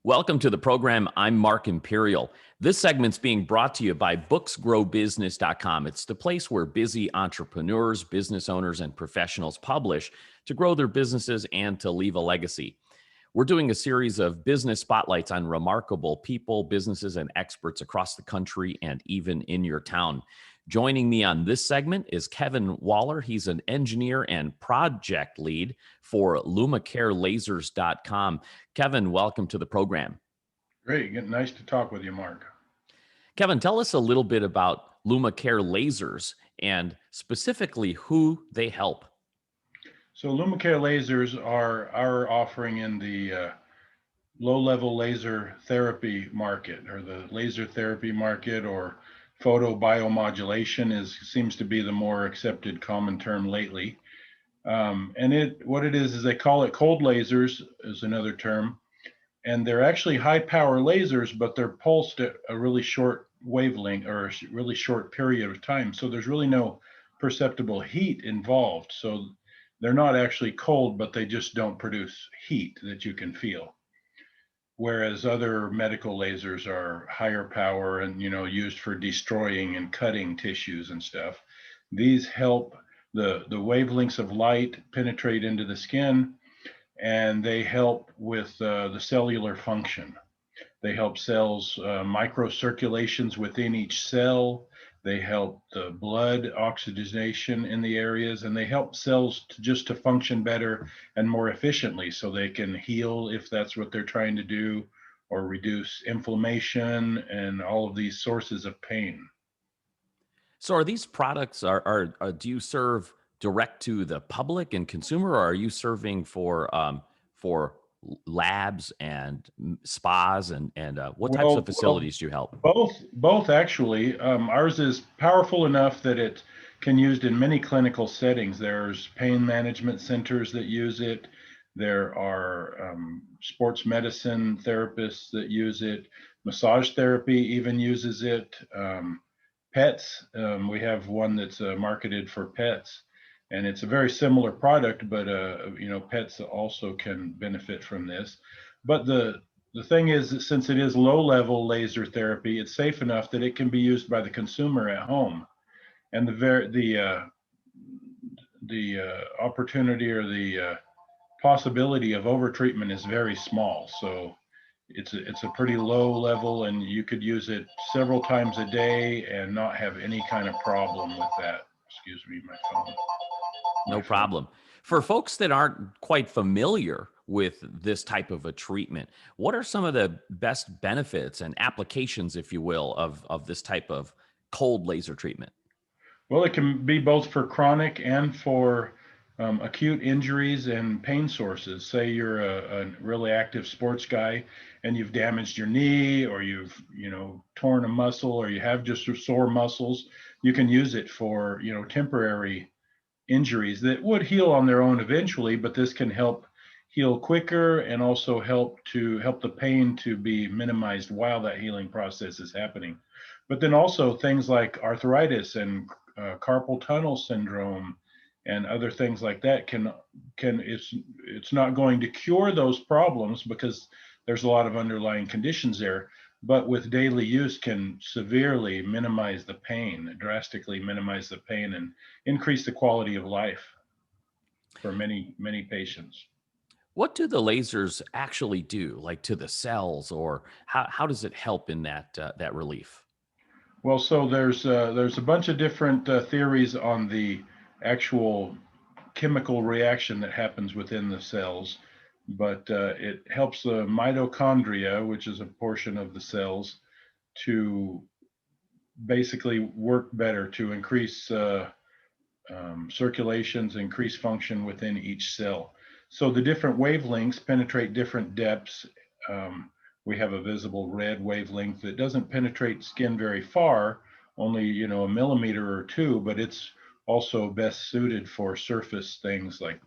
Welcome to the program. I'm Mark Imperial. This segment's being brought to you by booksgrowbusiness.com. It's the place where busy entrepreneurs, business owners, and professionals publish to grow their businesses and to leave a legacy. We're doing a series of business spotlights on remarkable people, businesses, and experts across the country and even in your town. Joining me on this segment is Kevin Waller. He's an engineer and project lead for LumaCareLasers.com. Kevin, welcome to the program. Great. Nice to talk with you, Mark. Kevin, tell us a little bit about LumaCare Lasers and specifically who they help. So LumaCare lasers are our offering in the low-level laser therapy market, or the laser therapy market, or photobiomodulation seems to be the more accepted common term lately. What it is they call it cold lasers is another term, and they're actually high power lasers, but they're pulsed at a really short wavelength or a really short period of time. So there's really no perceptible heat involved. So they're not actually cold, but they just don't produce heat that you can feel. Whereas other medical lasers are higher power and used for destroying and cutting tissues and stuff. These help the wavelengths of light penetrate into the skin, and they help with the cellular function. They help cells microcirculations within each cell. They help the blood oxygenation in the areas, and they help cells to function better and more efficiently so they can heal if that's what they're trying to do, or reduce inflammation and all of these sources of pain. So are these products, do you serve direct to the public and consumer, or are you serving for labs and spas and what types of facilities do you help? Both actually. Ours is powerful enough that it can used in many clinical settings. There's pain management centers that use it. There are sports medicine therapists that use it. Massage therapy even uses it. Pets, we have one that's marketed for pets, and it's a very similar product, but pets also can benefit from this. But the thing is that since it is low level laser therapy, it's safe enough that it can be used by the consumer at home, and the opportunity or the possibility of overtreatment is very small. So it's a pretty low level, and you could use it several times a day and not have any kind of problem with that. Excuse me, my phone. No problem. For folks that aren't quite familiar with this type of a treatment, what are some of the best benefits and applications, if you will, of this type of cold laser treatment? Well, it can be both for chronic and for acute injuries and pain sources. Say you're a really active sports guy and you've damaged your knee, or you've torn a muscle, or you have just sore muscles. You can use it for temporary injuries that would heal on their own eventually, but this can help heal quicker and also help the pain to be minimized while that healing process is happening. But then also things like arthritis and carpal tunnel syndrome and other things like that can it's not going to cure those problems because there's a lot of underlying conditions there, but with daily use can severely minimize the pain, drastically minimize the pain, and increase the quality of life for many patients. What do the lasers actually do, like to the cells, or how does it help in that relief? Well, so there's a bunch of different theories on the actual chemical reaction that happens within the cells, but it helps the mitochondria, which is a portion of the cells, to basically work better, to increase circulations, increase function within each cell. So the different wavelengths penetrate different depths. We have a visible red wavelength that doesn't penetrate skin very far, only a millimeter or two, but it's also best suited for surface things like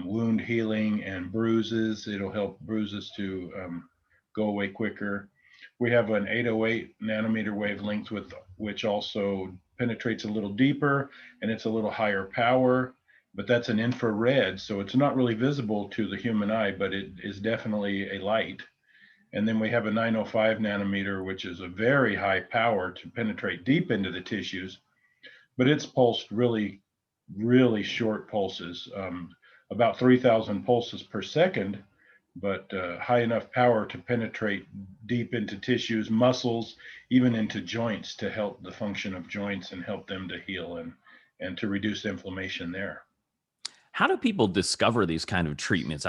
wound healing and bruises. It'll help bruises to go away quicker. We have an 808 nanometer wavelength which also penetrates a little deeper, and it's a little higher power, but that's an infrared, so it's not really visible to the human eye, but it is definitely a light. And then we have a 905 nanometer, which is a very high power to penetrate deep into the tissues, but it's pulsed really, really short pulses, about 3,000 pulses per second, but high enough power to penetrate deep into tissues, muscles, even into joints to help the function of joints and help them to heal and to reduce inflammation there. How do people discover these kind of treatments?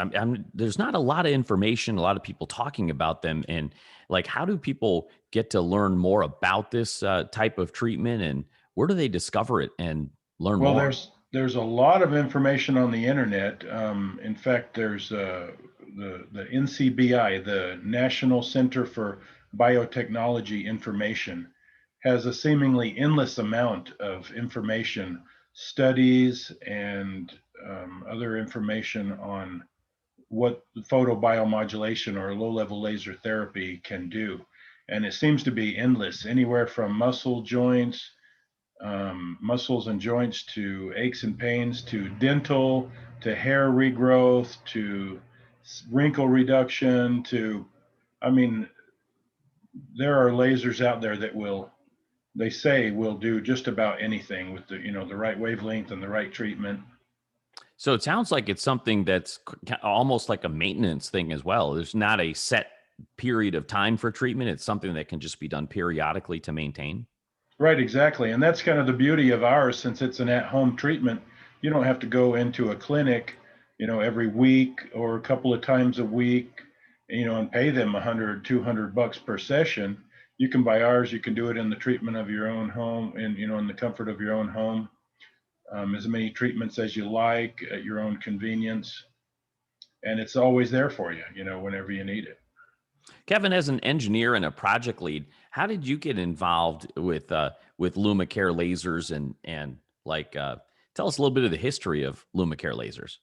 There's not a lot of information, a lot of people talking about them. And like, how do people get to learn more about this type of treatment, and where do they discover it and learn Well, more? there's a lot of information on the internet. In fact, there's the NCBI, the National Center for Biotechnology Information, has a seemingly endless amount of information, studies, and other information on what photobiomodulation or low-level laser therapy can do. And it seems to be endless, anywhere from muscles and joints to aches and pains to dental to hair regrowth to wrinkle reduction to, I mean, there are lasers out there that they say will do just about anything with the right wavelength and the right treatment. So it sounds like it's something that's almost like a maintenance thing as well. There's not a set period of time for treatment. It's something that can just be done periodically to maintain. Right, exactly. And that's kind of the beauty of ours, since it's an at-home treatment. You don't have to go into a clinic, every week or a couple of times a week, and pay them 100, $200 per session. You can buy ours. You can do it in the treatment of your own home and, in the comfort of your own home. As many treatments as you like at your own convenience. And it's always there for you, whenever you need it. Kevin, as an engineer and a project lead, how did you get involved with LumaCare lasers, and like tell us a little bit of the history of LumaCare lasers?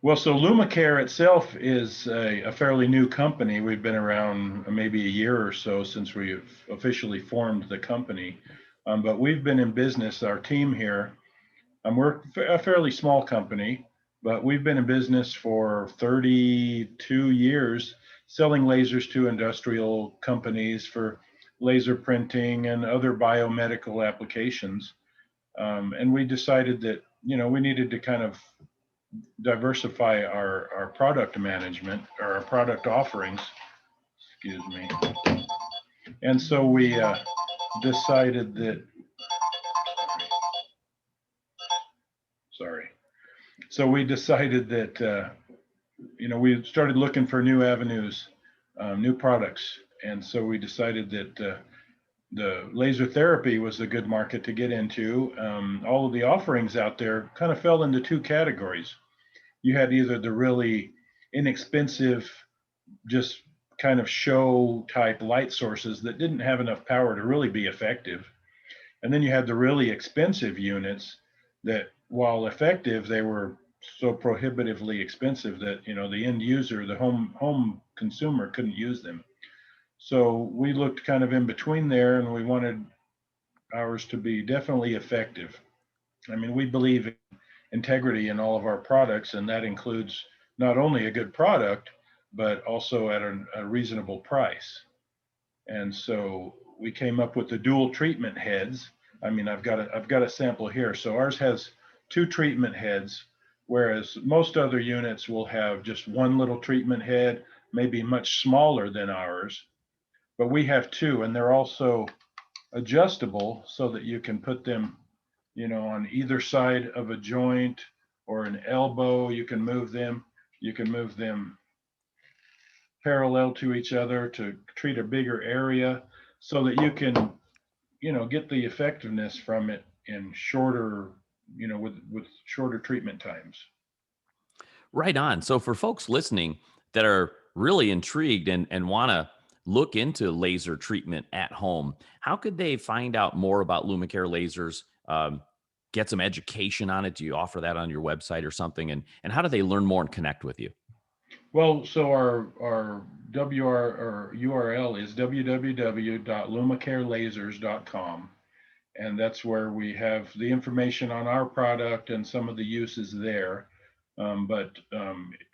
Well, so LumaCare itself is a fairly new company. We've been around maybe a year or so since we've officially formed the company. But we've been in business, our team here. We're a fairly small company, but we've been in business for 32 years, selling lasers to industrial companies for laser printing and other biomedical applications. And we decided that, we needed to kind of diversify our product management or our product offerings, excuse me. And so we decided that, sorry. So we decided that, we started looking for new avenues, new products. And so we decided that the laser therapy was a good market to get into. All of the offerings out there kind of fell into two categories. You had either the really inexpensive, just kind of show type light sources that didn't have enough power to really be effective. And then you had the really expensive units that, while effective, they were so prohibitively expensive that, the end user, the home consumer couldn't use them. So we looked kind of in between there, and we wanted ours to be definitely effective. I mean, we believe in integrity in all of our products, and that includes not only a good product, but also at a reasonable price. And so we came up with the dual treatment heads. I mean, I've got a sample here. So ours has two treatment heads, whereas most other units will have just one little treatment head, maybe much smaller than ours. But we have two, and they're also adjustable so that you can put them, on either side of a joint or an elbow. You can move them. You can move them parallel to each other to treat a bigger area so that you can, get the effectiveness from it in shorter, with shorter treatment times. Right on. So for folks listening that are really intrigued and want to look into laser treatment at home, how could they find out more about LumaCare lasers? Get some education on it. Do you offer that on your website or something? And how do they learn more and connect with you? Well, so our WR or URL is www.lumacarelasers.com. And that's where we have the information on our product and some of the uses there. But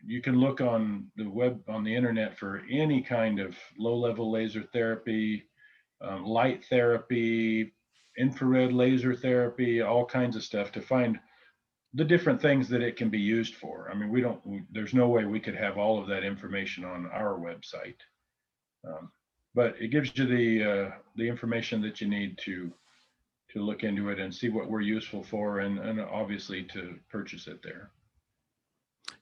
you can look on the web, on the internet, for any kind of low-level laser therapy, light therapy, infrared laser therapy, all kinds of stuff to find the different things that it can be used for. I mean, there's no way we could have all of that information on our website. Um, but it gives you the information that you need to look into it and see what we're useful for, and obviously to purchase it there.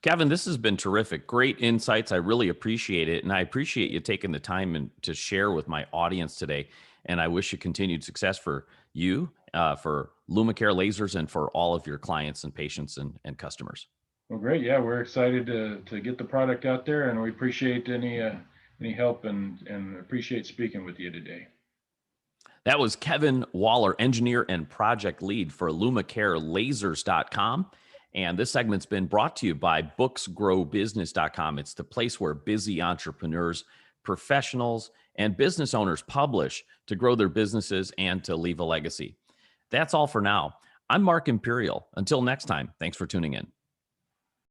Kevin, this has been terrific. Great insights. I really appreciate it. And I appreciate you taking the time to share with my audience today. And I wish you continued success for you, for LumaCare Lasers, and for all of your clients and patients and customers. Well, great. Yeah, we're excited to get the product out there, and we appreciate any help, and appreciate speaking with you today. That was Kevin Waller, engineer and project lead for LumaCareLasers.com. And this segment's been brought to you by BooksGrowBusiness.com. It's the place where busy entrepreneurs, professionals, and business owners publish to grow their businesses and to leave a legacy. That's all for now. I'm Mark Imperial. Until next time, thanks for tuning in.